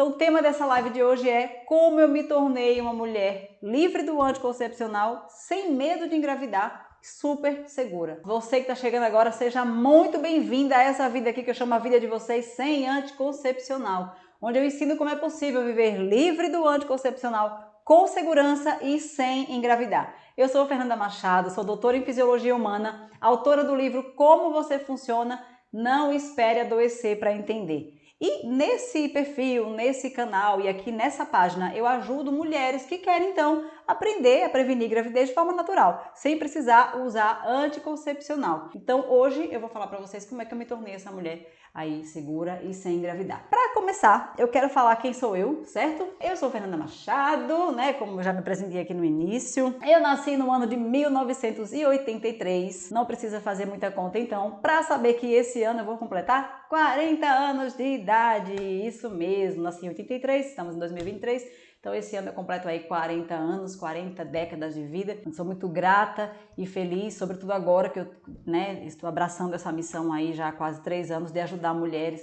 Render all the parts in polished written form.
Então o tema dessa live de hoje é como eu me tornei uma mulher livre do anticoncepcional, sem medo de engravidar, super segura. Você que está chegando agora, seja muito bem-vinda a essa vida aqui que eu chamo a vida de vocês sem anticoncepcional, onde eu ensino como é possível viver livre do anticoncepcional, com segurança e sem engravidar. Eu sou Fernanda Machado, sou doutora em Fisiologia Humana, autora do livro Como Você Funciona, Não Espere Adoecer para Entender. E nesse perfil, nesse canal e aqui nessa página, eu ajudo mulheres que querem então aprender a prevenir gravidez de forma natural, sem precisar usar anticoncepcional. Então hoje eu vou falar para vocês como é que eu me tornei essa mulher aí segura e sem engravidar. Para começar, eu quero falar quem sou eu, certo? Eu sou Fernanda Machado, né, como eu já me apresentei aqui no início. Eu nasci no ano de 1983, não precisa fazer muita conta então, para saber que esse ano eu vou completar 40 anos de idade, isso mesmo, nasci em 83, estamos em 2023, então esse ano eu completo aí 40 anos, 40 décadas de vida. Eu sou muito grata e feliz, sobretudo agora que eu estou abraçando essa missão aí já há quase 3 anos de ajudar mulheres,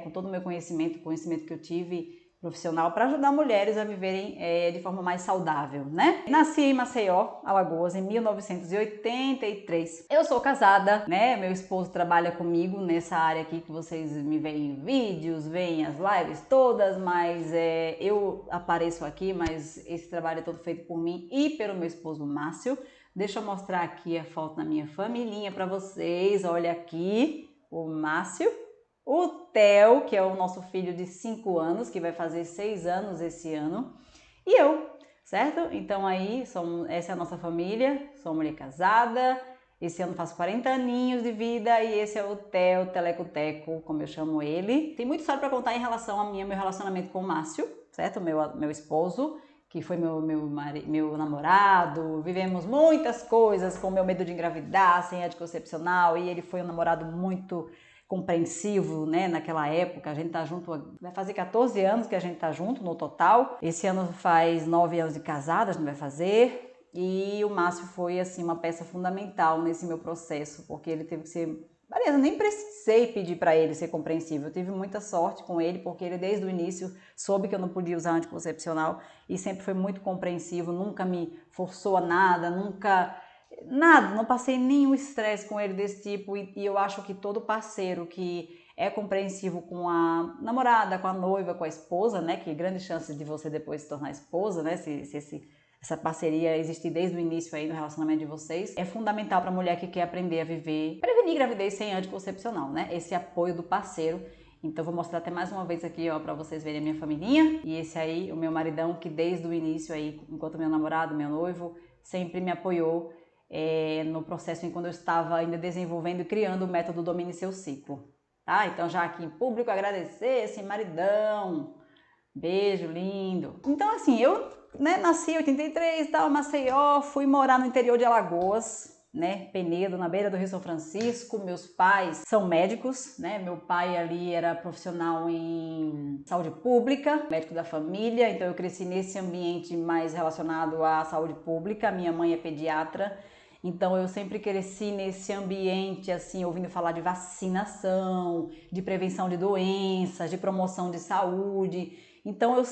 com todo o meu conhecimento que eu tive profissional, para ajudar mulheres a viverem de forma mais saudável, né? Nasci em Maceió, Alagoas, em 1983. Eu sou casada, né? Meu esposo trabalha comigo nessa área aqui que vocês me veem em vídeos, veem as lives todas, mas eu apareço aqui, mas esse trabalho é todo feito por mim e pelo meu esposo Márcio. Deixa eu mostrar aqui a foto da minha familhinha para vocês. Olha aqui o Márcio. O Theo, que é o nosso filho de 5 anos, que vai fazer 6 anos esse ano, e eu, certo? Então aí, essa é a nossa família, sou uma mulher casada, esse ano faço 40 aninhos de vida e esse é o Theo, Teleco-Teco, como eu chamo ele. Tem muita história para contar em relação ao meu relacionamento com o Márcio, certo? Meu esposo, que foi meu namorado. Vivemos muitas coisas com meu medo de engravidar, sem anticoncepcional, e ele foi um namorado muito compreensivo, né, naquela época. A gente tá junto, vai fazer 14 anos que a gente tá junto no total. Esse ano faz 9 anos de casada, a gente vai fazer. E o Márcio foi, assim, uma peça fundamental nesse meu processo, porque ele teve que ser... Aliás, eu nem precisei pedir para ele ser compreensível. Eu tive muita sorte com ele, porque ele desde o início soube que eu não podia usar anticoncepcional e sempre foi muito compreensivo, nunca me forçou a nada, não passei nenhum estresse com ele desse tipo, e eu acho que todo parceiro que é compreensivo com a namorada, com a noiva, com a esposa, né, que grandes chances de você depois se tornar esposa, né, essa parceria existir desde o início aí no relacionamento de vocês, é fundamental para a mulher que quer aprender a viver, prevenir gravidez sem anticoncepcional, né, esse apoio do parceiro. Então vou mostrar até mais uma vez aqui, ó, para vocês verem a minha familhinha, e esse aí, o meu maridão, que desde o início aí, enquanto meu namorado, meu noivo, sempre me apoiou no processo em quando eu estava ainda desenvolvendo e criando o método Domine Seu Ciclo, tá? Então já aqui em público agradecer esse maridão, beijo lindo. Então assim, eu nasci em 83 e tal, Maceió, fui morar no interior de Alagoas, Penedo, na beira do Rio São Francisco. Meus pais são médicos, meu pai ali era profissional em saúde pública, médico da família, então eu cresci nesse ambiente mais relacionado à saúde pública. Minha mãe é pediatra, então eu sempre cresci nesse ambiente, assim, ouvindo falar de vacinação, de prevenção de doenças, de promoção de saúde. Então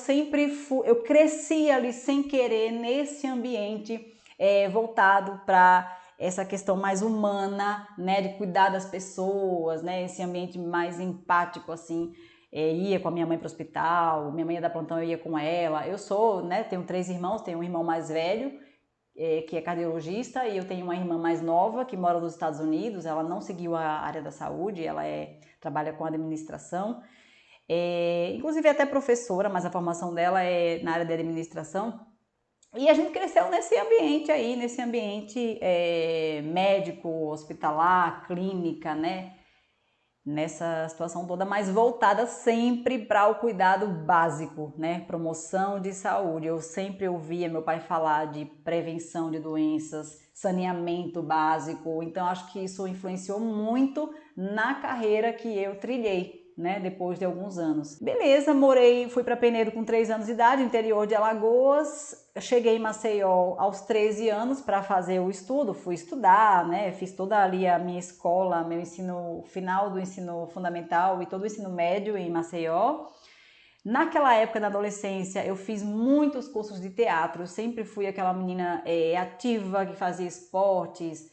eu cresci ali sem querer nesse ambiente voltado para essa questão mais humana, de cuidar das pessoas, esse ambiente mais empático, assim. Ia com a minha mãe para o hospital, minha mãe ia dar plantão, eu ia com ela. Eu tenho 3 irmãos, tenho um irmão mais velho, que é cardiologista, e eu tenho uma irmã mais nova que mora nos Estados Unidos. Ela não seguiu a área da saúde, ela trabalha com administração, inclusive é até professora, mas a formação dela é na área de administração. E a gente cresceu nesse ambiente aí, médico, hospitalar, clínica, nessa situação toda, mas voltada sempre para o cuidado básico, promoção de saúde. Eu sempre ouvia meu pai falar de prevenção de doenças, saneamento básico, então acho que isso influenciou muito na carreira que eu trilhei, depois de alguns anos. Beleza, fui para Penedo com 3 anos de idade, interior de Alagoas. Cheguei em Maceió aos 13 anos para fazer o estudo, fui estudar, fiz toda ali a minha escola, meu ensino final do ensino fundamental e todo o ensino médio em Maceió. Naquela época, na adolescência, eu fiz muitos cursos de teatro, eu sempre fui aquela menina ativa que fazia esportes,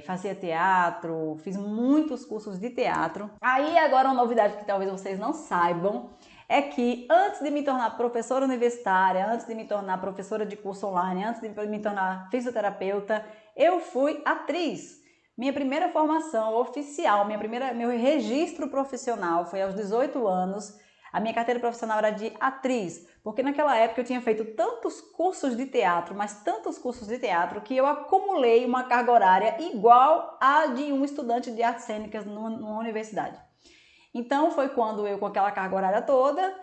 fazia teatro, fiz muitos cursos de teatro. Aí agora uma novidade que talvez vocês não saibam, é que antes de me tornar professora universitária, antes de me tornar professora de curso online, antes de me tornar fisioterapeuta, eu fui atriz. Minha primeira formação oficial, meu registro profissional foi aos 18 anos. A minha carteira profissional era de atriz, porque naquela época eu tinha feito tantos cursos de teatro, mas tantos cursos de teatro, que eu acumulei uma carga horária igual a de um estudante de artes cênicas numa universidade. Então foi quando eu, com aquela carga horária toda,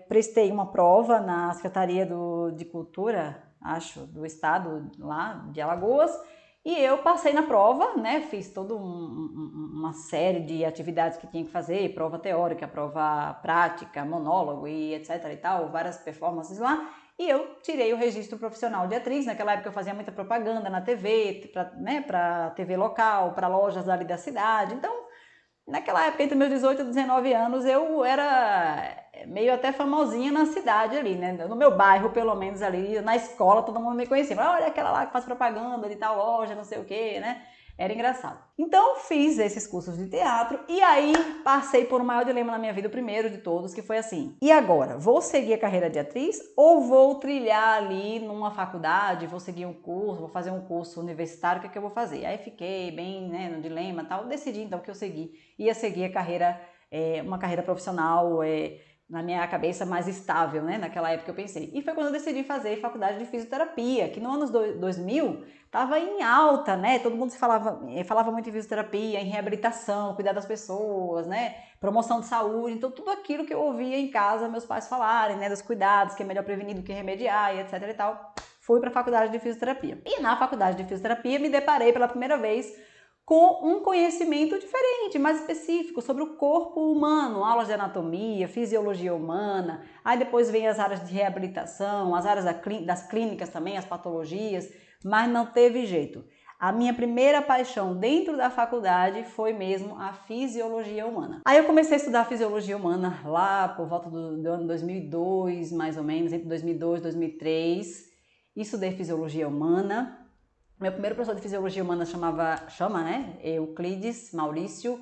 prestei uma prova na Secretaria de Cultura, acho, do estado lá de Alagoas, e eu passei na prova, né? Fiz toda uma série de atividades que tinha que fazer, prova teórica, prova prática, monólogo e etc e tal, várias performances lá. E eu tirei o registro profissional de atriz. Naquela época eu fazia muita propaganda na TV, para TV local, para lojas ali da cidade. Então, naquela época, entre meus 18 e 19 anos, eu era meio até famosinha na cidade ali, né? No meu bairro, pelo menos ali, na escola, todo mundo me conhecia. Olha aquela lá que faz propaganda de tal loja, não sei o quê, né? Era engraçado. Então, fiz esses cursos de teatro e aí passei por um maior dilema na minha vida, o primeiro de todos, que foi assim: e agora? Vou seguir a carreira de atriz ou vou trilhar ali numa faculdade, vou seguir um curso, vou fazer um curso universitário, o que é que eu vou fazer? Aí fiquei bem, né, no dilema e tal, decidi então que eu ia seguir a carreira, uma carreira profissional, na minha cabeça mais estável, né? Naquela época eu pensei. E foi quando eu decidi fazer faculdade de fisioterapia, que no ano 2000 estava em alta, né? Todo mundo falava muito em fisioterapia, em reabilitação, cuidar das pessoas, né? Promoção de saúde. Então tudo aquilo que eu ouvia em casa meus pais falarem, né? Dos cuidados, que é melhor prevenir do que remediar e etc e tal. Fui para a faculdade de fisioterapia. E na faculdade de fisioterapia me deparei pela primeira vez com um conhecimento diferente, mais específico sobre o corpo humano, aulas de anatomia, fisiologia humana, aí depois vem as áreas de reabilitação, as áreas das clínicas também, as patologias, mas não teve jeito. A minha primeira paixão dentro da faculdade foi mesmo a fisiologia humana. Aí eu comecei a estudar fisiologia humana lá por volta do ano 2002, mais ou menos, entre 2002 e 2003, estudei fisiologia humana. Meu primeiro professor de fisiologia humana chama, né? Euclides Maurício.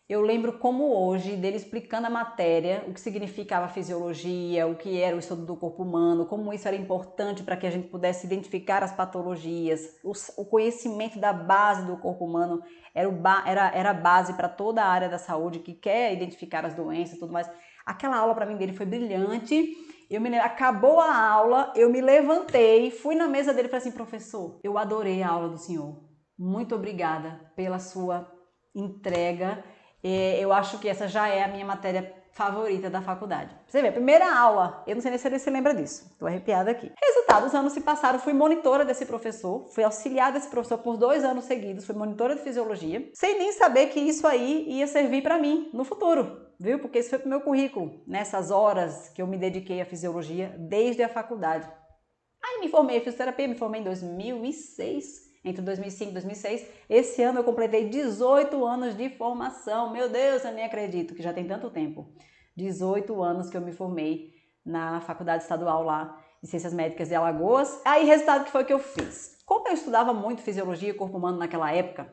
Eu lembro como hoje dele explicando a matéria, o que significava a fisiologia, o que era o estudo do corpo humano, como isso era importante para que a gente pudesse identificar as patologias. O conhecimento da base do corpo humano era a base para toda a área da saúde que quer identificar as doenças e tudo mais. Aquela aula para mim dele foi brilhante. Acabou a aula, eu me levantei, fui na mesa dele e falei assim: professor, eu adorei a aula do senhor. Muito obrigada pela sua entrega. Eu acho que essa já é a minha matéria favorita da faculdade. Você vê, a primeira aula, eu não sei nem se ele se lembra disso, tô arrepiada aqui. Resultado, os anos se passaram, fui monitora desse professor, fui auxiliar desse professor por 2 anos seguidos, fui monitora de fisiologia, sem nem saber que isso aí ia servir para mim no futuro, viu? Porque isso foi pro meu currículo, nessas horas que eu me dediquei à fisiologia desde a faculdade. Aí me formei em fisioterapia, me formei em 2006, entre 2005 e 2006. Esse ano eu completei 18 anos de formação. Meu Deus, eu nem acredito que já tem tanto tempo. 18 anos que eu me formei na Faculdade Estadual lá de Ciências Médicas de Alagoas. Aí, resultado que foi que eu fiz? Como eu estudava muito fisiologia e corpo humano naquela época,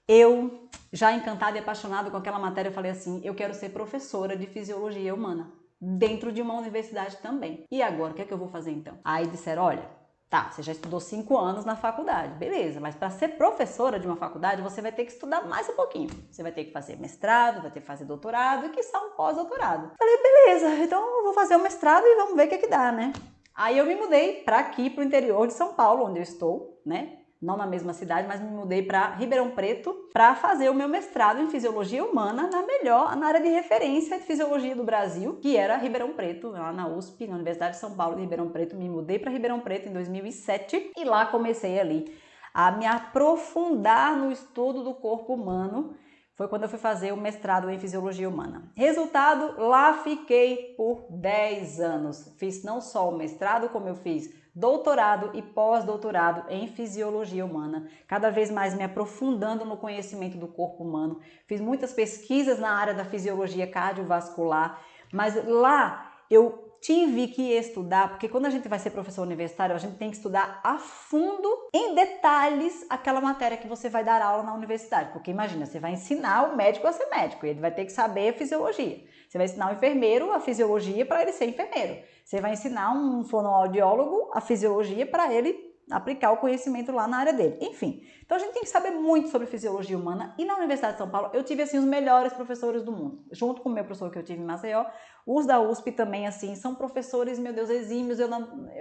eu, já encantada e apaixonada com aquela matéria, eu falei assim: eu quero ser professora de fisiologia humana dentro de uma universidade também. E agora, o que é que eu vou fazer então? Aí disseram: olha, tá, você já estudou 5 anos na faculdade, beleza, mas para ser professora de uma faculdade, você vai ter que estudar mais um pouquinho. Você vai ter que fazer mestrado, vai ter que fazer doutorado e quiçá um pós-doutorado. Falei: beleza, então eu vou fazer o mestrado e vamos ver o que é que dá, né? Aí eu me mudei para aqui, pro interior de São Paulo, onde eu estou, né? Não na mesma cidade, mas me mudei para Ribeirão Preto para fazer o meu mestrado em fisiologia humana na área de referência de fisiologia do Brasil, que era Ribeirão Preto, lá na USP, na Universidade de São Paulo de Ribeirão Preto. Me mudei para Ribeirão Preto em 2007 e lá comecei ali a me aprofundar no estudo do corpo humano. Foi quando eu fui fazer o mestrado em fisiologia humana. Resultado, lá fiquei por 10 anos. Fiz não só o mestrado, como eu fiz doutorado e pós-doutorado em fisiologia humana, cada vez mais me aprofundando no conhecimento do corpo humano. Fiz muitas pesquisas na área da fisiologia cardiovascular, Mas lá eu tive que estudar, porque quando a gente vai ser professor universitário, a gente tem que estudar a fundo, em detalhes, aquela matéria que você vai dar aula na universidade. Porque imagina, você vai ensinar o médico a ser médico, e ele vai ter que saber a fisiologia. Você vai ensinar o enfermeiro a fisiologia para ele ser enfermeiro. Você vai ensinar um fonoaudiólogo a fisiologia para ele aplicar o conhecimento lá na área dele. Enfim, então a gente tem que saber muito sobre fisiologia humana, e na Universidade de São Paulo eu tive assim os melhores professores do mundo, junto com o meu professor que eu tive em Maceió. Os da USP também, assim, são professores, meu Deus, exímios, eu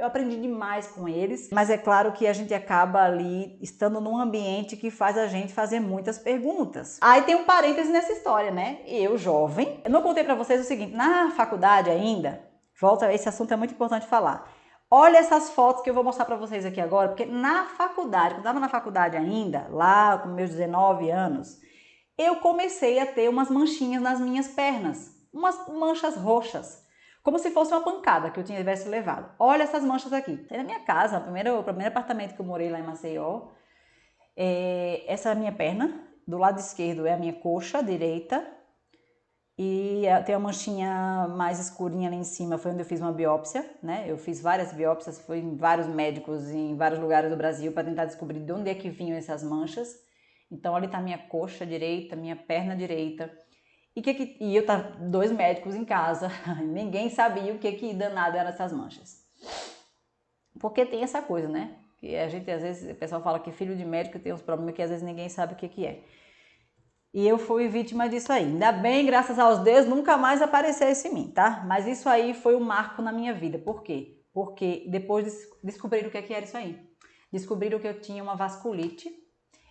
aprendi demais com eles, mas é claro que a gente acaba ali estando num ambiente que faz a gente fazer muitas perguntas. Aí tem um parêntese nessa história, né? Eu, jovem, eu não contei pra vocês o seguinte, na faculdade ainda, volta, esse assunto é muito importante falar. Olha essas fotos que eu vou mostrar pra vocês aqui agora, porque na faculdade, quando eu estava na faculdade ainda, lá com meus 19 anos, eu comecei a ter umas manchinhas nas minhas pernas, umas manchas roxas, como se fosse uma pancada que eu tivesse levado. Olha essas manchas aqui. Tem na minha casa, o primeiro apartamento que eu morei lá em Maceió, essa é a minha perna, do lado esquerdo é a minha coxa direita, e tem uma manchinha mais escurinha ali em cima, foi onde eu fiz uma biópsia, né? Eu fiz várias biópsias, fui em vários médicos em vários lugares do Brasil para tentar descobrir de onde é que vinham essas manchas. Então ali tá minha coxa direita, minha perna direita. E eu tava 2 médicos em casa, ninguém sabia o que danado eram essas manchas. Porque tem essa coisa, né? Que a gente às vezes, o pessoal fala que filho de médico tem uns problemas que às vezes ninguém sabe o que é. E eu fui vítima disso aí. Ainda bem, graças aos deuses, nunca mais apareceu isso em mim, tá? Mas isso aí foi um marco na minha vida. Por quê? Porque depois descobriram o que era isso aí. Descobriram que eu tinha uma vasculite.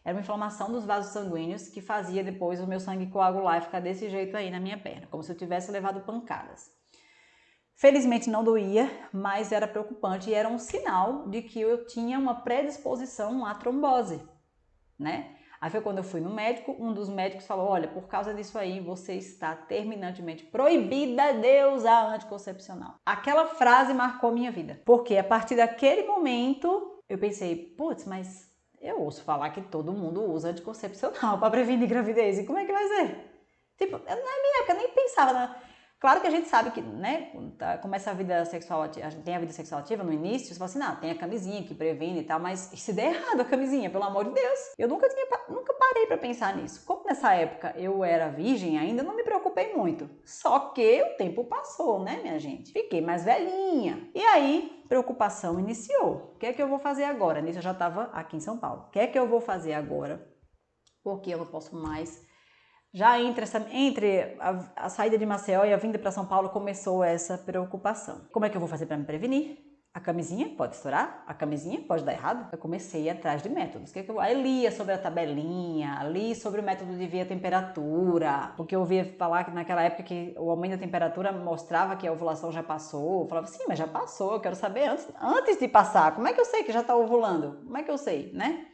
Era uma inflamação dos vasos sanguíneos que fazia depois o meu sangue coagular e ficar desse jeito aí na minha perna, como se eu tivesse levado pancadas. Felizmente não doía, mas era preocupante e era um sinal de que eu tinha uma predisposição à trombose, né? Aí foi quando eu fui no médico, um dos médicos falou, olha, por causa disso aí, você está terminantemente proibida de usar anticoncepcional. Aquela frase marcou a minha vida, porque a partir daquele momento eu pensei, putz, mas eu ouço falar que todo mundo usa anticoncepcional para prevenir gravidez, e como é que vai ser? Tipo, na minha época eu nem pensava, Claro que a gente sabe que, né, quando começa a vida sexual ativa, a gente tem a vida sexual ativa no início, você fala assim, não, tem a camisinha que previne e tal, mas e se der errado a camisinha, pelo amor de Deus? Eu nunca parei pra pensar nisso. Como nessa época eu era virgem ainda, não me preocupei muito. Só que o tempo passou, né, minha gente? Fiquei mais velhinha. E aí, preocupação iniciou. O que é que eu vou fazer agora? Nisso eu já estava aqui em São Paulo. O que é que eu vou fazer agora? Porque eu não posso mais... Já entre a saída de Maceió e a vinda para São Paulo começou essa preocupação. Como é que eu vou fazer para me prevenir? A camisinha pode estourar? A camisinha pode dar errado? Eu comecei atrás de métodos. Aí lia sobre a tabelinha, li sobre o método de ver a temperatura, porque eu ouvia falar que naquela época que o aumento da temperatura mostrava que a ovulação já passou. Eu falava, sim, mas já passou, eu quero saber antes de passar. Como é que eu sei que já está ovulando? Como é que eu sei, né?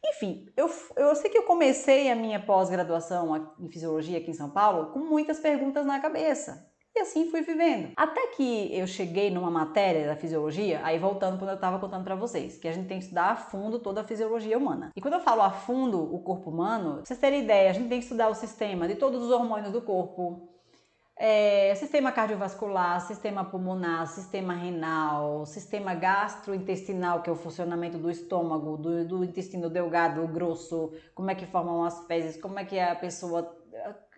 Enfim, eu sei que eu comecei a minha pós-graduação em fisiologia aqui em São Paulo com muitas perguntas na cabeça. E assim fui vivendo. Até que eu cheguei numa matéria da fisiologia, aí voltando quando eu estava contando para vocês, que a gente tem que estudar a fundo toda a fisiologia humana. E quando eu falo a fundo o corpo humano, pra vocês terem ideia, a gente tem que estudar o sistema de todos os hormônios do corpo, sistema cardiovascular, sistema pulmonar, sistema renal, sistema gastrointestinal, que é o funcionamento do estômago, do intestino delgado, grosso, como é que formam as fezes, como é que a pessoa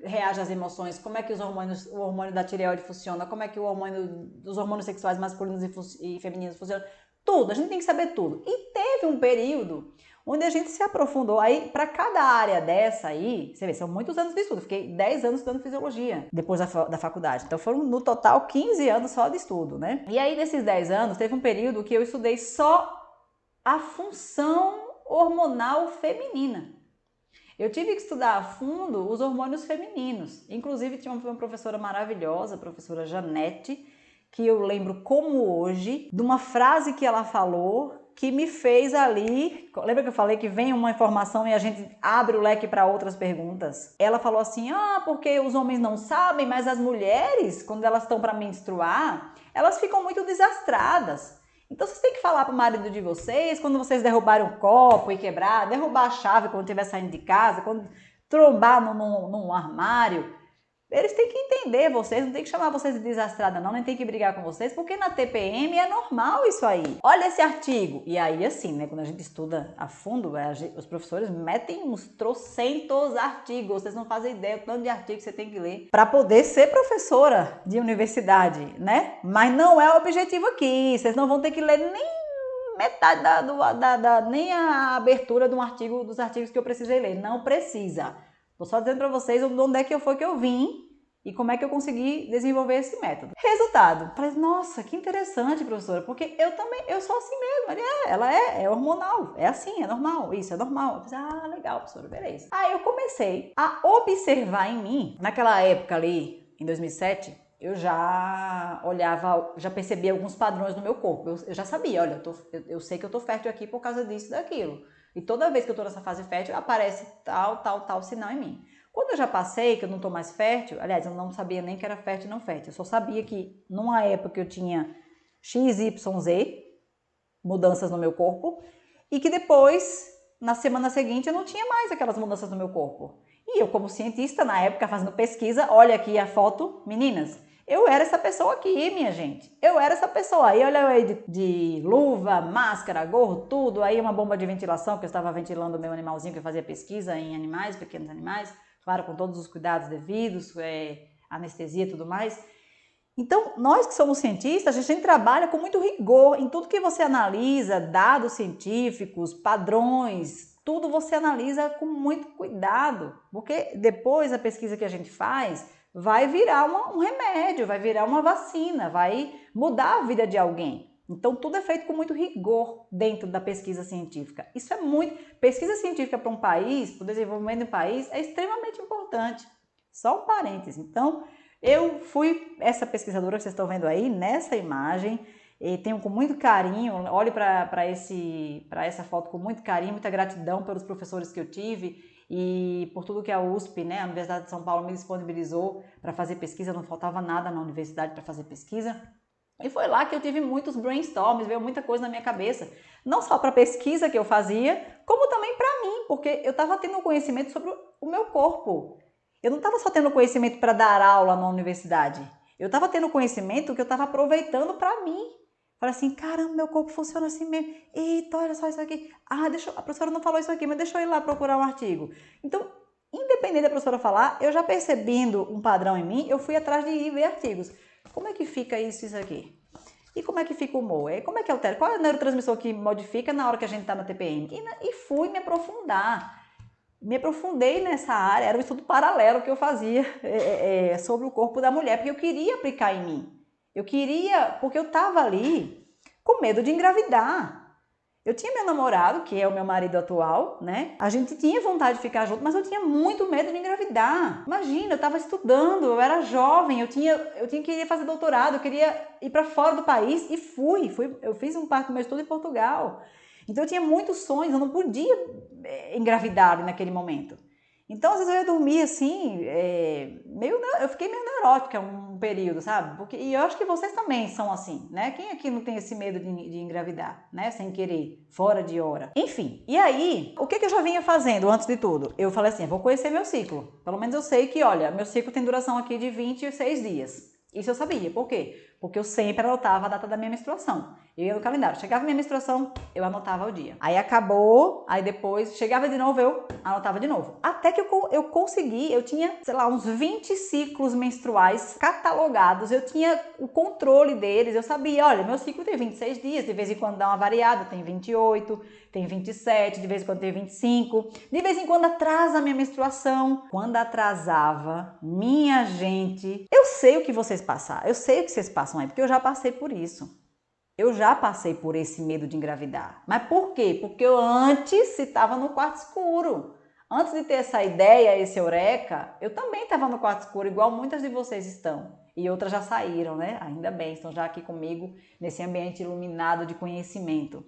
reage às emoções, como é que o hormônio da tireoide funciona, como é que os hormônios sexuais masculinos e femininos funcionam, tudo, a gente tem que saber tudo. E teve um período onde a gente se aprofundou. Aí, para cada área dessa aí, você vê, são muitos anos de estudo. Fiquei 10 anos estudando fisiologia depois da faculdade. Então, foram no total 15 anos só de estudo, né? E aí, nesses 10 anos, teve um período que eu estudei só a função hormonal feminina. Eu tive que estudar a fundo os hormônios femininos. Inclusive, tinha uma professora maravilhosa, a professora Janete, que eu lembro como hoje, de uma frase que ela falou que me fez ali... Lembra que eu falei que vem uma informação e a gente abre o leque para outras perguntas? Ela falou assim, porque os homens não sabem, mas as mulheres, quando elas estão para menstruar, elas ficam muito desastradas. Então vocês têm que falar para o marido de vocês, quando vocês derrubarem um copo e quebrar, derrubar a chave quando estiver saindo de casa, quando trombar num armário, Eles têm que entender vocês, não tem que chamar vocês de desastrada não, nem tem que brigar com vocês, porque na TPM é normal isso aí. Olha esse artigo. E aí assim, né, quando a gente estuda a fundo, os professores metem uns trocentos artigos, vocês não fazem ideia do tanto de artigo que você tem que ler para poder ser professora de universidade, né? Mas não é o objetivo aqui, vocês não vão ter que ler nem metade nem a abertura de um artigo, dos artigos que eu precisei ler, não precisa. Tô só dizendo para vocês onde é que foi que eu vim e como é que eu consegui desenvolver esse método. Resultado. Falei, nossa, que interessante, professora, porque eu sou assim mesmo. Ela é hormonal, é assim, é normal, isso é normal. Eu falei, ah, legal, professora, beleza. Aí eu comecei a observar em mim, naquela época ali, em 2007, eu já olhava, já percebia alguns padrões no meu corpo. Eu já sabia, olha, eu sei que eu tô fértil aqui por causa disso e daquilo. E toda vez que eu tô nessa fase fértil, aparece tal sinal em mim. Quando eu já passei, que eu não tô mais fértil, aliás, eu não sabia nem que era fértil e não fértil. Eu só sabia que numa época eu tinha XYZ, mudanças no meu corpo, e que depois, na semana seguinte, eu não tinha mais aquelas mudanças no meu corpo. E eu, como cientista, na época, fazendo pesquisa, olha aqui a foto, meninas, eu era essa pessoa aqui, minha gente. Eu era essa pessoa. Aí olha eu aí de luva, máscara, gorro, tudo. Aí uma bomba de ventilação, que eu estava ventilando o meu animalzinho, que eu fazia pesquisa em animais, pequenos animais. Claro, com todos os cuidados devidos, anestesia e tudo mais. Então, nós que somos cientistas, a gente trabalha com muito rigor em tudo que você analisa, dados científicos, padrões, tudo você analisa com muito cuidado. Porque depois a pesquisa que a gente faz vai virar um remédio, vai virar uma vacina, vai mudar a vida de alguém. Então, tudo é feito com muito rigor dentro da pesquisa científica. Isso é muito... Pesquisa científica para um país, para o desenvolvimento do país, é extremamente importante. Só um parêntese. Então, eu fui essa pesquisadora que vocês estão vendo aí, nessa imagem, e tenho com muito carinho, olhe para essa foto com muito carinho, muita gratidão pelos professores que eu tive, e por tudo que a USP, né, a Universidade de São Paulo, me disponibilizou para fazer pesquisa, não faltava nada na universidade para fazer pesquisa. E foi lá que eu tive muitos brainstorms, veio muita coisa na minha cabeça. Não só para a pesquisa que eu fazia, como também para mim, porque eu estava tendo conhecimento sobre o meu corpo. Eu não estava só tendo conhecimento para dar aula na universidade. Eu estava tendo conhecimento que eu estava aproveitando para mim. Falei assim, caramba, meu corpo funciona assim mesmo. Eita, olha só isso aqui. Ah, a professora não falou isso aqui, mas deixa eu ir lá procurar um artigo. Então, independente da professora falar, eu já percebendo um padrão em mim, eu fui atrás de ir ver artigos. Como é que fica isso aqui? E como é que fica o humor? E como é que altera? Qual é o neurotransmissor que modifica na hora que a gente está na TPM? E fui me aprofundar. Me aprofundei nessa área, era um estudo paralelo que eu fazia sobre o corpo da mulher, porque eu queria aplicar em mim. Eu queria, porque eu estava ali com medo de engravidar. Eu tinha meu namorado, que é o meu marido atual, né? A gente tinha vontade de ficar junto, mas eu tinha muito medo de engravidar. Imagina, eu estava estudando, eu era jovem, eu queria fazer doutorado, eu queria ir para fora do país e fui. Eu fiz parte do meu estudo em Portugal. Então eu tinha muitos sonhos, eu não podia engravidar naquele momento. Então, às vezes eu ia dormir assim, eu fiquei meio neurótica um período, sabe? E eu acho que vocês também são assim, né? Quem aqui não tem esse medo de engravidar, né? Sem querer, fora de hora. Enfim, e aí, o que eu já vinha fazendo antes de tudo? Eu falei assim, vou conhecer meu ciclo. Pelo menos eu sei que, olha, meu ciclo tem duração aqui de 26 dias. Isso eu sabia. Por quê? Porque eu sempre anotava a data da minha menstruação. Eu ia no calendário. Chegava a minha menstruação, eu anotava o dia. Aí acabou, aí depois chegava de novo, eu anotava de novo. Até que eu consegui, eu tinha, sei lá, uns 20 ciclos menstruais catalogados. Eu tinha o controle deles. Eu sabia, olha, meu ciclo tem 26 dias. De vez em quando dá uma variada, tem 28, tem 27, de vez em quando tem 25. De vez em quando atrasa a minha menstruação. Quando atrasava, minha gente, eu sei o que vocês passaram. Eu sei o que vocês passam aí, porque eu já passei por isso. Eu já passei por esse medo de engravidar. Mas por quê? Porque eu antes estava no quarto escuro. Antes de ter essa ideia, esse eureka, eu também estava no quarto escuro, igual muitas de vocês estão. E outras já saíram, né? Ainda bem, estão já aqui comigo nesse ambiente iluminado de conhecimento.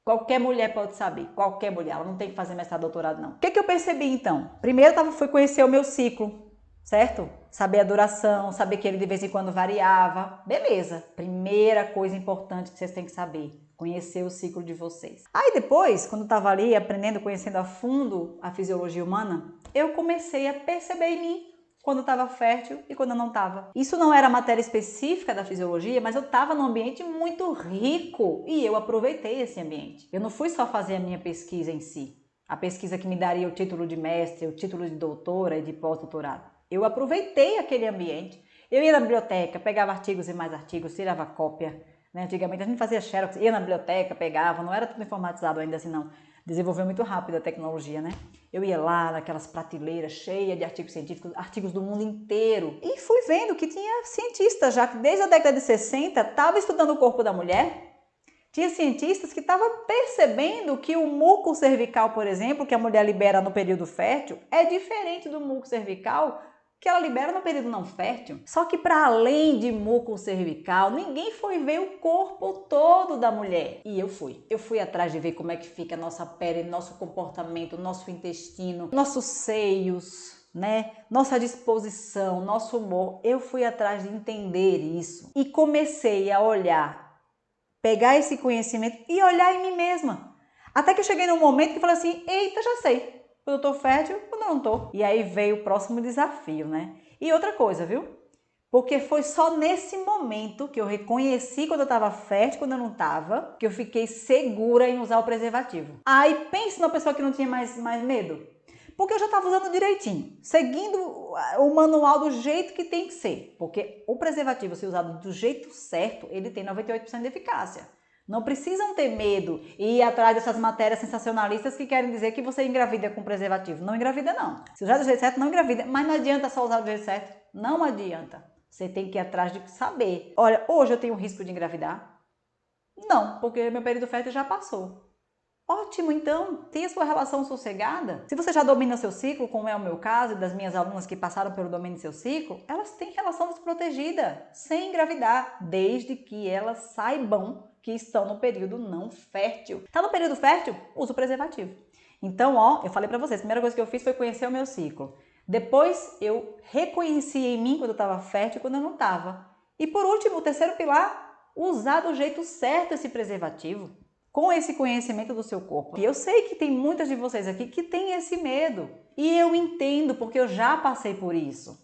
Qualquer mulher pode saber, qualquer mulher, ela não tem que fazer mestrado, doutorado não. O que eu percebi então? Primeiro fui conhecer o meu ciclo, certo? Saber a duração, saber que ele de vez em quando variava. Beleza, primeira coisa importante que vocês têm que saber, conhecer o ciclo de vocês. Aí depois, quando eu estava ali aprendendo, conhecendo a fundo a fisiologia humana, eu comecei a perceber em mim quando eu estava fértil e quando eu não estava. Isso não era matéria específica da fisiologia, mas eu estava num ambiente muito rico e eu aproveitei esse ambiente. Eu não fui só fazer a minha pesquisa em si, a pesquisa que me daria o título de mestre, o título de doutora e de pós-doutorado. Eu aproveitei aquele ambiente. Eu ia na biblioteca, pegava artigos e mais artigos, tirava cópia. Né? Antigamente a gente fazia xerox, ia na biblioteca, pegava, não era tudo informatizado ainda assim não. Desenvolveu muito rápido a tecnologia, né? Eu ia lá naquelas prateleiras cheias de artigos científicos, artigos do mundo inteiro. E fui vendo que tinha cientistas já que desde a década de 60 estavam estudando o corpo da mulher. Tinha cientistas que estavam percebendo que o muco cervical, por exemplo, que a mulher libera no período fértil, é diferente do muco cervical que ela libera no período não fértil. Só que para além de muco cervical, ninguém foi ver o corpo todo da mulher. E eu fui. Eu fui atrás de ver como é que fica a nossa pele, nosso comportamento, nosso intestino, nossos seios, né? Nossa disposição, nosso humor. Eu fui atrás de entender isso. E comecei a olhar, pegar esse conhecimento e olhar em mim mesma. Até que eu cheguei num momento que falei assim, eita, já sei. Quando eu tô fértil, quando eu não tô. E aí veio o próximo desafio, né? E outra coisa, viu? Porque foi só nesse momento que eu reconheci quando eu tava fértil, quando eu não tava, que eu fiquei segura em usar o preservativo. Aí pense numa pessoa que não tinha mais medo. Porque eu já estava usando direitinho, seguindo o manual do jeito que tem que ser. Porque o preservativo, se usado do jeito certo, ele tem 98% de eficácia. Não precisam ter medo e ir atrás dessas matérias sensacionalistas que querem dizer que você engravida com preservativo. Não engravida não. Se usar do jeito certo, não engravida. Mas não adianta só usar do jeito certo. Não adianta. Você tem que ir atrás de saber. Olha, hoje eu tenho risco de engravidar? Não, porque meu período fértil já passou. Ótimo, então, tenha sua relação sossegada. Se você já domina seu ciclo, como é o meu caso e das minhas alunas que passaram pelo domínio do seu ciclo, elas têm relação desprotegida, sem engravidar, desde que elas saibam que estão no período não fértil. Está no período fértil? Usa o preservativo. Então, ó, eu falei pra vocês, a primeira coisa que eu fiz foi conhecer o meu ciclo. Depois, eu reconheci em mim quando eu estava fértil e quando eu não estava. E por último, o terceiro pilar, usar do jeito certo esse preservativo. Com esse conhecimento do seu corpo. E eu sei que tem muitas de vocês aqui que têm esse medo. E eu entendo, porque eu já passei por isso.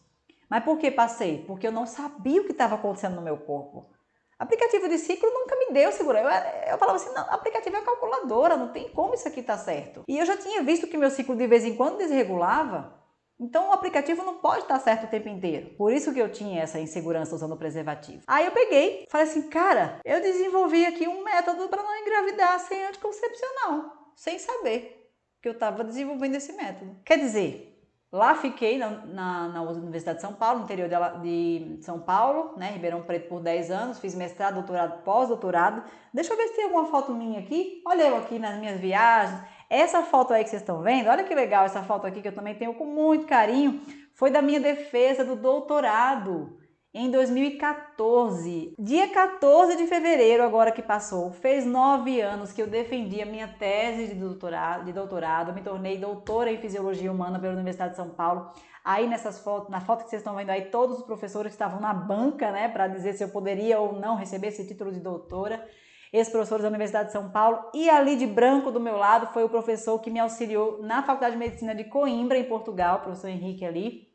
Mas por que passei? Porque eu não sabia o que estava acontecendo no meu corpo. Aplicativo de ciclo nunca me deu segurança. Eu falava assim, não, aplicativo é calculadora, não tem como isso aqui tá certo. E eu já tinha visto que meu ciclo de vez em quando desregulava. Então o aplicativo não pode estar certo o tempo inteiro. Por isso que eu tinha essa insegurança usando o preservativo. Aí eu peguei, falei assim, cara, eu desenvolvi aqui um método para não engravidar sem anticoncepcional, sem saber que eu estava desenvolvendo esse método. Quer dizer, lá fiquei na Universidade de São Paulo, no interior de São Paulo, né, Ribeirão Preto por 10 anos, fiz mestrado, doutorado, pós-doutorado. Deixa eu ver se tem alguma foto minha aqui. Olha eu aqui nas minhas viagens. Essa foto aí que vocês estão vendo, olha que legal essa foto aqui que eu também tenho com muito carinho, foi da minha defesa do doutorado em 2014. Dia 14 de fevereiro agora que passou, fez 9 anos que eu defendi a minha tese de doutorado, me tornei doutora em Fisiologia Humana pela Universidade de São Paulo. Aí nessas fotos, na foto que vocês estão vendo aí, todos os professores que estavam na banca, né, para dizer se eu poderia ou não receber esse título de doutora. Ex-professores da Universidade de São Paulo, e ali de branco do meu lado foi o professor que me auxiliou na Faculdade de Medicina de Coimbra, em Portugal, o professor Henrique ali.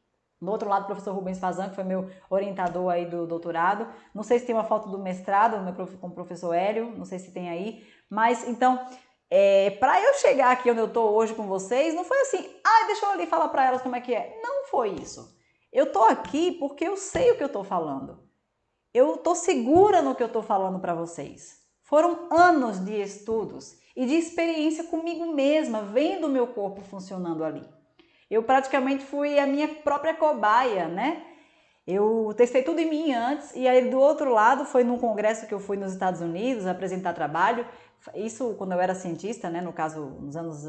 Do outro lado, o professor Rubens Fazan, que foi meu orientador aí do doutorado. Não sei se tem uma foto do mestrado com o professor Hélio, não sei se tem aí. Mas, então, para eu chegar aqui onde eu estou hoje com vocês, não foi assim, deixa eu ali falar para elas como é que é. Não foi isso. Eu estou aqui porque eu sei o que eu estou falando. Eu estou segura no que eu estou falando para vocês. Foram anos de estudos e de experiência comigo mesma, vendo o meu corpo funcionando ali. Eu praticamente fui a minha própria cobaia, né? Eu testei tudo em mim antes e aí do outro lado foi num congresso que eu fui nos Estados Unidos apresentar trabalho. Isso quando eu era cientista, né? No caso, uns anos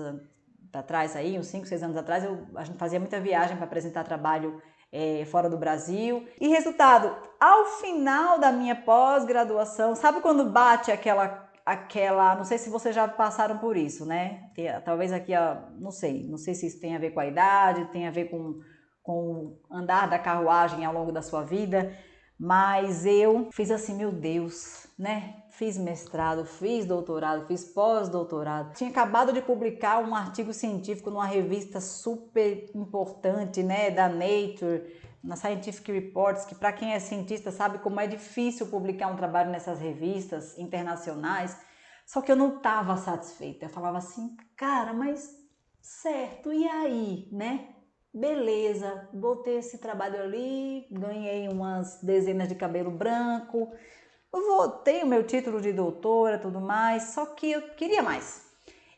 atrás aí, uns 5, 6 anos atrás, a gente fazia muita viagem para apresentar trabalho fora do Brasil. E resultado, ao final da minha pós-graduação, sabe quando bate aquela, não sei se vocês já passaram por isso, né? Talvez aqui, não sei se isso tem a ver com a idade, tem a ver com o andar da carruagem ao longo da sua vida, mas eu fiz assim, meu Deus, né? Fiz mestrado, fiz doutorado, fiz pós-doutorado. Tinha acabado de publicar um artigo científico numa revista super importante, né, da Nature, na Scientific Reports, que para quem é cientista sabe como é difícil publicar um trabalho nessas revistas internacionais, só que eu não estava satisfeita. Eu falava assim, cara, mas certo, e aí, né? Beleza, botei esse trabalho ali, ganhei umas dezenas de cabelo branco, tenho meu título de doutora, tudo mais, só que eu queria mais.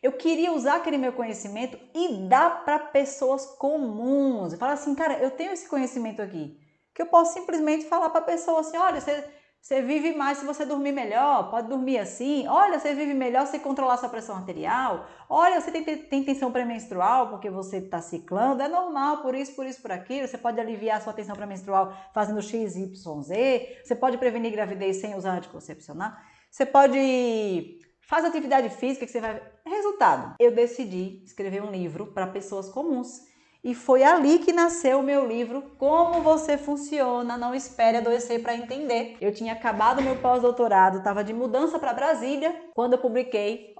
Eu queria usar aquele meu conhecimento e dar para pessoas comuns. Eu falo assim, cara, eu tenho esse conhecimento aqui, que eu posso simplesmente falar para a pessoa assim, olha, você vive mais se você dormir melhor, pode dormir assim. Olha, você vive melhor se controlar sua pressão arterial. Olha, você tem tensão pré-menstrual porque você está ciclando. É normal, por isso, por aquilo. Você pode aliviar a sua tensão pré-menstrual fazendo X, Y, Z. Você pode prevenir gravidez sem usar anticoncepcional. Você pode... Faz atividade física que você vai... Resultado, eu decidi escrever um livro para pessoas comuns. E foi ali que nasceu o meu livro, Como Você Funciona, Não Espere Adoecer para Entender. Eu tinha acabado meu pós-doutorado, estava de mudança para Brasília, quando eu publiquei,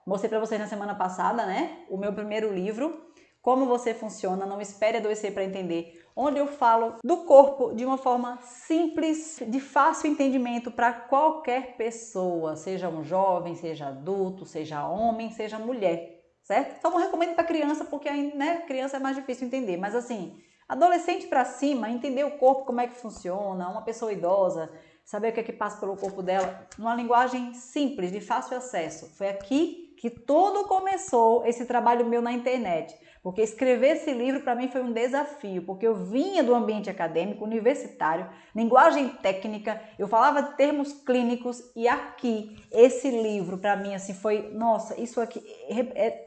mostrei para vocês na semana passada, né? O meu primeiro livro, Como Você Funciona, Não Espere Adoecer para Entender, onde eu falo do corpo de uma forma simples, de fácil entendimento para qualquer pessoa, seja um jovem, seja adulto, seja homem, seja mulher. Certo? Só não recomendo para criança porque né, criança é mais difícil entender, mas assim, adolescente para cima, entender o corpo, como é que funciona, uma pessoa idosa, saber o que é que passa pelo corpo dela, numa linguagem simples, de fácil acesso. Foi aqui que tudo começou esse trabalho meu na internet, porque escrever esse livro para mim foi um desafio, porque eu vinha do ambiente acadêmico, universitário, linguagem técnica, eu falava termos clínicos e aqui, esse livro para mim assim foi, nossa, isso aqui,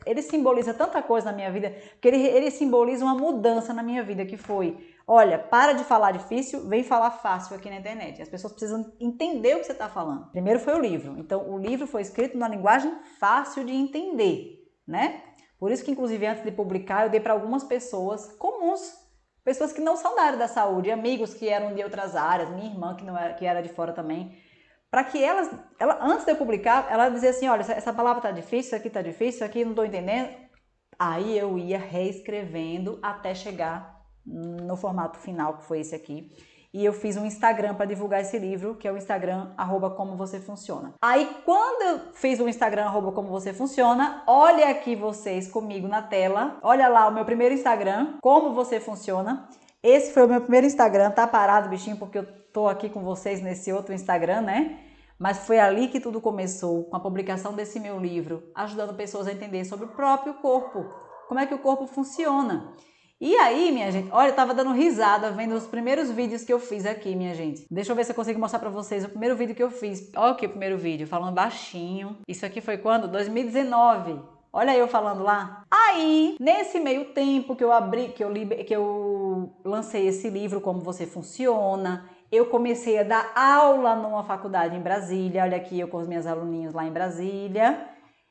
ele simboliza tanta coisa na minha vida, porque ele simboliza uma mudança na minha vida que foi, olha, para de falar difícil, vem falar fácil aqui na internet. As pessoas precisam entender o que você está falando. Primeiro foi o livro. Então, o livro foi escrito na linguagem fácil de entender, né? Por isso que, inclusive, antes de publicar, eu dei para algumas pessoas comuns, pessoas que não são da área da saúde, amigos que eram de outras áreas, minha irmã que era de fora também, para que ela, antes de eu publicar, ela dizia assim, olha, essa palavra tá difícil, isso aqui tá difícil, isso aqui não estou entendendo. Aí eu ia reescrevendo até chegar no formato final, que foi esse aqui. E eu fiz um Instagram para divulgar esse livro, que é o Instagram @comovocêfunciona. Aí quando eu fiz o Instagram @comovocêfunciona, olha aqui vocês comigo na tela, olha lá o meu primeiro Instagram, Como Você Funciona. Esse foi o meu primeiro Instagram, tá parado bichinho, porque eu tô aqui com vocês nesse outro Instagram, né? Mas foi ali que tudo começou, com a publicação desse meu livro, ajudando pessoas a entender sobre o próprio corpo, como é que o corpo funciona. E aí, minha gente, olha, eu tava dando risada vendo os primeiros vídeos que eu fiz aqui, minha gente. Deixa eu ver se eu consigo mostrar pra vocês o primeiro vídeo que eu fiz. Olha aqui o primeiro vídeo, falando baixinho. Isso aqui foi quando? 2019. Olha eu falando lá. Aí, nesse meio tempo que eu lancei esse livro, Como Você Funciona, eu comecei a dar aula numa faculdade em Brasília. Olha aqui eu com os meus aluninhos lá em Brasília.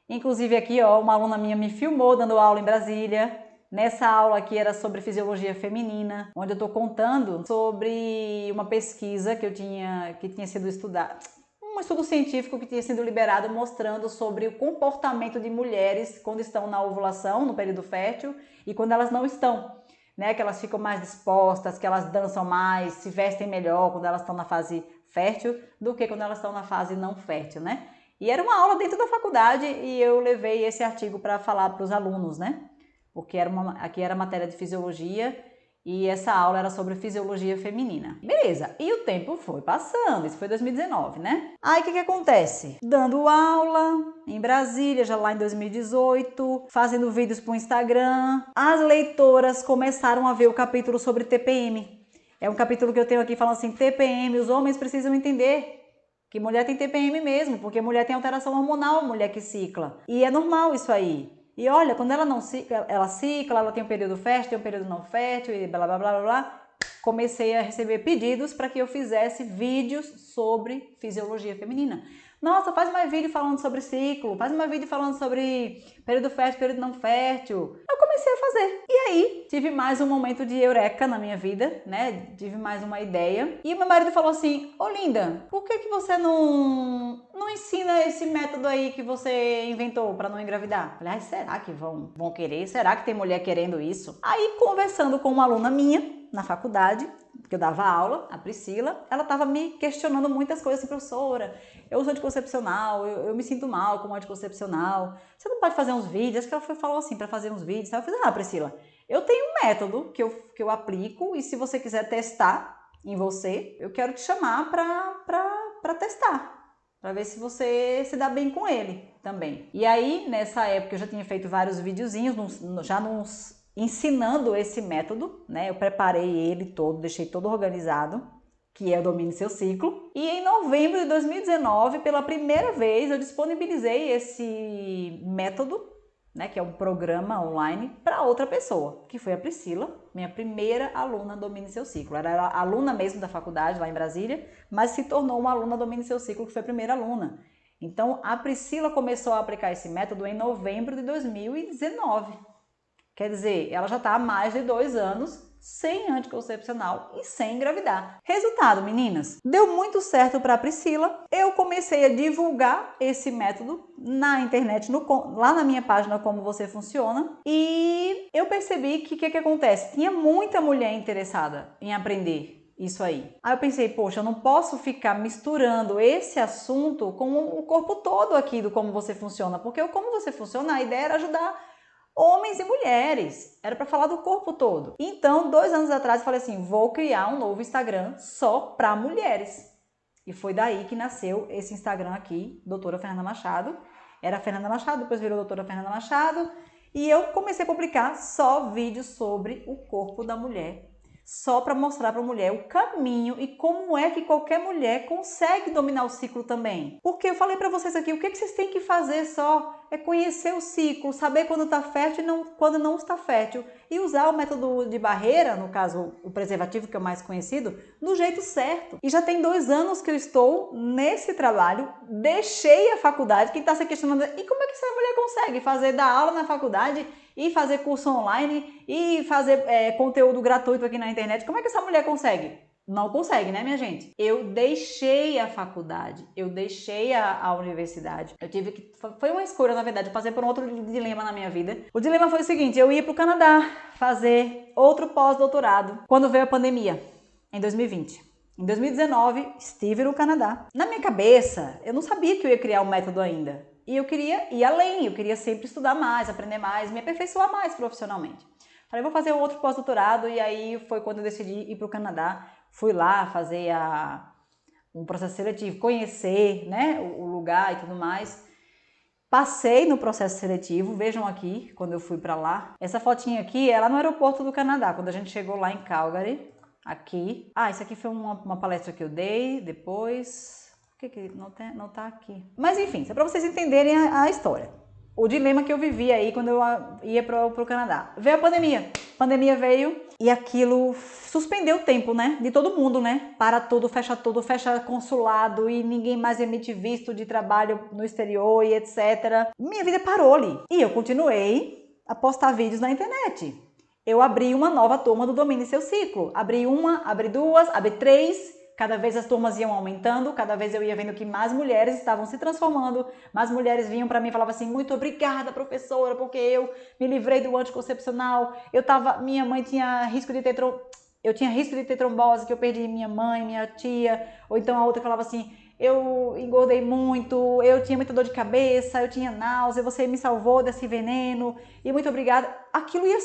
Inclusive aqui, ó, uma aluna minha me filmou dando aula em Brasília. Nessa aula aqui era sobre fisiologia feminina, onde eu tô contando sobre uma pesquisa que tinha sido estudada, um estudo científico que tinha sido liberado mostrando sobre o comportamento de mulheres quando estão na ovulação, no período fértil, e quando elas não estão, né? Que elas ficam mais dispostas, que elas dançam mais, se vestem melhor quando elas estão na fase fértil do que quando elas estão na fase não fértil, né? E era uma aula dentro da faculdade e eu levei esse artigo para falar para os alunos, né? Porque aqui era matéria de fisiologia e essa aula era sobre fisiologia feminina. Beleza, e o tempo foi passando, isso foi 2019, né? Aí o que acontece? Dando aula em Brasília, já lá em 2018, fazendo vídeos para o Instagram, as leitoras começaram a ver o capítulo sobre TPM. É um capítulo que eu tenho aqui falando assim, TPM, os homens precisam entender que mulher tem TPM mesmo, porque mulher tem alteração hormonal, mulher que cicla. E é normal isso aí. E olha, quando ela não cicla, ela tem um período fértil, tem um período não fértil e blá blá blá blá blá. Comecei a receber pedidos para que eu fizesse vídeos sobre fisiologia feminina. Nossa, faz mais vídeo falando sobre ciclo, faz mais vídeo falando sobre período fértil, período não fértil. Eu comecei a fazer. E aí, tive mais um momento de eureka na minha vida, né? Tive mais uma ideia. E meu marido falou assim, ô Linda, por que você não não ensina esse método aí que você inventou para não engravidar? Falei, ai, será que vão querer? Será que tem mulher querendo isso? Aí, conversando com uma aluna minha na faculdade, que eu dava aula, a Priscila, ela estava me questionando muitas coisas assim, professora, eu uso anticoncepcional, eu me sinto mal com anticoncepcional, você não pode fazer uns vídeos? Acho que ela falou assim, para fazer uns vídeos, eu falei, Priscila, eu tenho um método que eu aplico e se você quiser testar em você, eu quero te chamar para testar, para ver se você se dá bem com ele também. E aí, nessa época, eu já tinha feito vários videozinhos, já nos ensinando esse método, né? Eu preparei ele todo, deixei todo organizado, que é o Domine Seu Ciclo. E em novembro de 2019, pela primeira vez, eu disponibilizei esse método, né, que é um programa online, para outra pessoa, que foi a Priscila, minha primeira aluna Domine Seu Ciclo. Ela era aluna mesmo da faculdade, lá em Brasília, mas se tornou uma aluna Domine Seu Ciclo, que foi a primeira aluna. Então, a Priscila começou a aplicar esse método em novembro de 2019. Quer dizer, ela já está há mais de 2 anos sem anticoncepcional e sem engravidar. Resultado, meninas, deu muito certo para a Priscila. Eu comecei a divulgar esse método na internet, lá na minha página Como Você Funciona, e eu percebi que o que acontece? Tinha muita mulher interessada em aprender isso aí. Aí eu pensei, poxa, eu não posso ficar misturando esse assunto com o corpo todo aqui do Como Você Funciona, porque o Como Você Funciona, a ideia era ajudar homens e mulheres, era para falar do corpo todo. Então, 2 anos atrás, eu falei assim, vou criar um novo Instagram só para mulheres. E foi daí que nasceu esse Instagram aqui, Doutora Fernanda Machado. Era Fernanda Machado, depois virou Doutora Fernanda Machado. E eu comecei a publicar só vídeos sobre o corpo da mulher, só para mostrar para a mulher o caminho e como é que qualquer mulher consegue dominar o ciclo também. Porque eu falei para vocês aqui, o que vocês têm que fazer só é conhecer o ciclo, saber quando está fértil e quando não está fértil e usar o método de barreira, no caso o preservativo que é o mais conhecido, do jeito certo. E já tem 2 anos que eu estou nesse trabalho, deixei a faculdade, quem está se questionando, e como é que essa mulher consegue dar aula na faculdade e fazer curso online e fazer conteúdo gratuito aqui na internet? Como é que essa mulher consegue? Não consegue, né, minha gente? Eu deixei a faculdade, eu deixei a universidade. Foi uma escolha, na verdade, eu passei por um outro dilema na minha vida. O dilema foi o seguinte, eu ia para o Canadá fazer outro pós-doutorado quando veio a pandemia, em 2020. Em 2019, estive no Canadá. Na minha cabeça, eu não sabia que eu ia criar um método ainda. E eu queria ir além, eu queria sempre estudar mais, aprender mais, me aperfeiçoar mais profissionalmente. Falei, vou fazer outro pós-doutorado e aí foi quando eu decidi ir para o Canadá. Fui lá fazer um processo seletivo, conhecer, né, o lugar e tudo mais. Passei no processo seletivo, vejam aqui, quando eu fui para lá. Essa fotinha aqui é lá no aeroporto do Canadá, quando a gente chegou lá em Calgary, aqui. Isso aqui foi uma palestra que eu dei depois. Por que não tá aqui? Mas enfim, isso é para vocês entenderem a história. O dilema que eu vivi aí quando eu ia pro Canadá. Veio a pandemia veio e aquilo suspendeu o tempo, né, de todo mundo, né, para tudo, fecha consulado e ninguém mais emite visto de trabalho no exterior e etc. Minha vida parou ali e eu continuei a postar vídeos na internet. Eu abri uma nova turma do Domine Seu Ciclo, abri 2, abri 3. Cada vez as turmas iam aumentando, cada vez eu ia vendo que mais mulheres estavam se transformando, mais mulheres vinham para mim e falavam assim, muito obrigada, professora, porque eu me livrei do anticoncepcional, minha mãe tinha risco de ter trombose, que eu perdi minha mãe, minha tia, ou então a outra falava assim, eu engordei muito, eu tinha muita dor de cabeça, eu tinha náusea, você me salvou desse veneno, e muito obrigada. Aquilo ia eu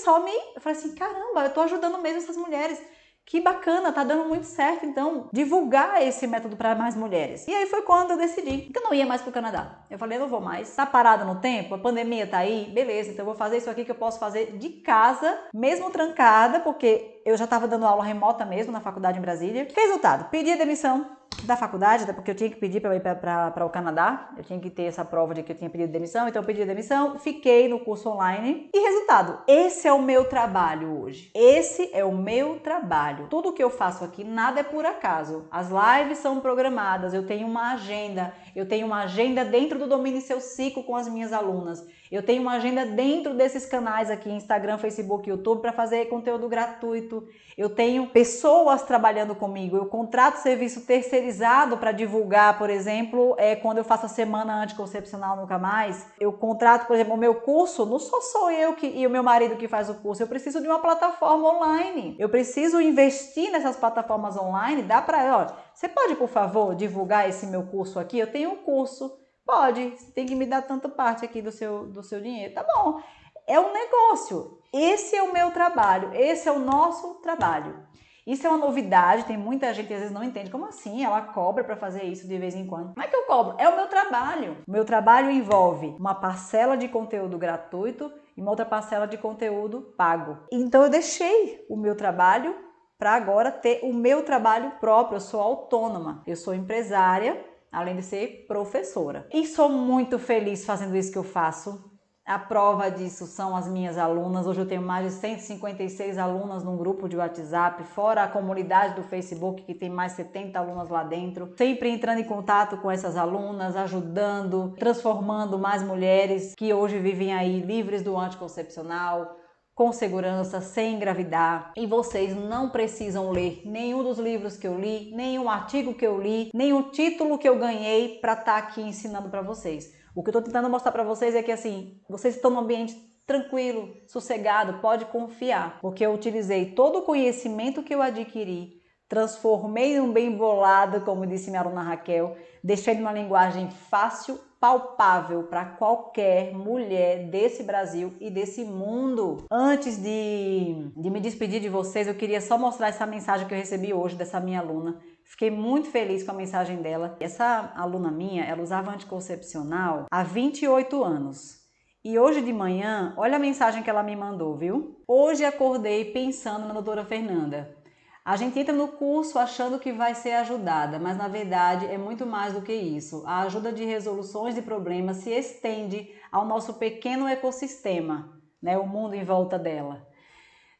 falei assim, caramba, eu tô ajudando mesmo essas mulheres. Que bacana, tá dando muito certo, então, divulgar esse método para mais mulheres. E aí foi quando eu decidi que eu não ia mais pro Canadá. Eu falei, eu não vou mais, tá parado no tempo, a pandemia tá aí, beleza, então eu vou fazer isso aqui que eu posso fazer de casa, mesmo trancada, porque eu já tava dando aula remota mesmo na faculdade em Brasília. Resultado, pedi a demissão da faculdade, até porque eu tinha que pedir para ir para o Canadá, eu tinha que ter essa prova de que eu tinha pedido demissão, então eu pedi demissão, fiquei no curso online e resultado, esse é o meu trabalho hoje, esse é o meu trabalho, tudo que eu faço aqui, nada é por acaso, as lives são programadas, eu tenho uma agenda dentro do Domine Seu Ciclo com as minhas alunas, eu tenho uma agenda dentro desses canais aqui, Instagram, Facebook, YouTube, para fazer conteúdo gratuito, gratuito. Eu tenho pessoas trabalhando comigo, eu contrato serviço terceirizado para divulgar, por exemplo, quando eu faço a semana anticoncepcional Nunca Mais, eu contrato, por exemplo, o meu curso, não sou eu e o meu marido que faz o curso, eu preciso de uma plataforma online, eu preciso investir nessas plataformas online, dá para, você pode, por favor, divulgar esse meu curso aqui? Eu tenho um curso, pode, você tem que me dar tanta parte aqui do seu dinheiro, tá bom. É um negócio, esse é o meu trabalho, esse é o nosso trabalho. Isso é uma novidade, tem muita gente que às vezes não entende, como assim? Ela cobra para fazer isso de vez em quando. Como é que eu cobro? É o meu trabalho. O meu trabalho envolve uma parcela de conteúdo gratuito e uma outra parcela de conteúdo pago. Então eu deixei o meu trabalho para agora ter o meu trabalho próprio, eu sou autônoma, eu sou empresária, além de ser professora. E sou muito feliz fazendo isso que eu faço. A prova disso são as minhas alunas. Hoje eu tenho mais de 156 alunas num grupo de WhatsApp, fora a comunidade do Facebook, que tem mais 70 alunas lá dentro. Sempre entrando em contato com essas alunas, ajudando, transformando mais mulheres que hoje vivem aí livres do anticoncepcional, com segurança, sem engravidar. E vocês não precisam ler nenhum dos livros que eu li, nenhum artigo que eu li, nenhum título que eu ganhei para estar aqui ensinando para vocês. O que eu estou tentando mostrar para vocês é que assim, vocês estão num ambiente tranquilo, sossegado, pode confiar, porque eu utilizei todo o conhecimento que eu adquiri, transformei num bem bolado, como disse minha aluna Raquel, deixei numa linguagem fácil, palpável para qualquer mulher desse Brasil e desse mundo. Antes de me despedir de vocês, eu queria só mostrar essa mensagem que eu recebi hoje dessa minha aluna. Fiquei muito feliz com a mensagem dela. Essa aluna minha, ela usava anticoncepcional há 28 anos. E hoje de manhã, olha a mensagem que ela me mandou, viu? Hoje acordei pensando na doutora Fernanda. A gente entra no curso achando que vai ser ajudada, mas na verdade é muito mais do que isso. A ajuda de resoluções de problemas se estende ao nosso pequeno ecossistema, né? O mundo em volta dela.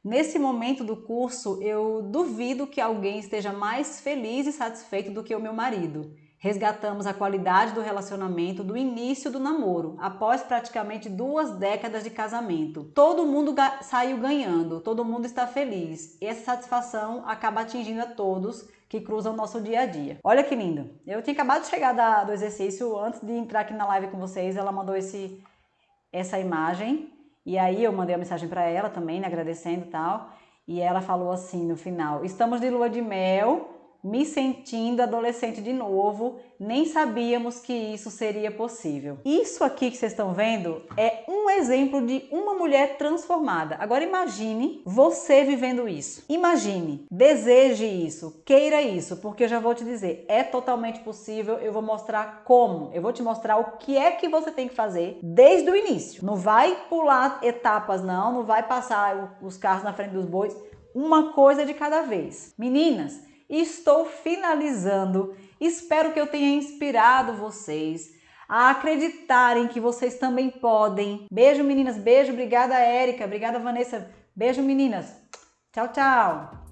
Nesse momento do curso, eu duvido que alguém esteja mais feliz e satisfeito do que o meu marido. Resgatamos a qualidade do relacionamento do início do namoro, após praticamente 2 décadas de casamento. Todo mundo saiu ganhando, todo mundo está feliz. E essa satisfação acaba atingindo a todos que cruzam o nosso dia a dia. Olha que lindo! Eu tinha acabado de chegar do exercício, antes de entrar aqui na live com vocês, ela mandou essa imagem. E aí eu mandei uma mensagem para ela também, né, agradecendo e tal. E ela falou assim no final: estamos de lua de mel, me sentindo adolescente de novo, nem sabíamos que isso seria possível. Isso aqui que vocês estão vendo é um exemplo de uma mulher transformada. Agora imagine você vivendo isso. Imagine, deseje isso, queira isso, porque eu já vou te dizer, é totalmente possível. Eu vou mostrar como, eu vou te mostrar o que é que você tem que fazer desde o início. Não vai pular etapas não vai passar os carros na frente dos bois, uma coisa de cada vez. Meninas, estou finalizando. Espero que eu tenha inspirado vocês a acreditarem que vocês também podem. Beijo, meninas. Beijo. Obrigada, Érica. Obrigada, Vanessa. Beijo, meninas. Tchau, tchau.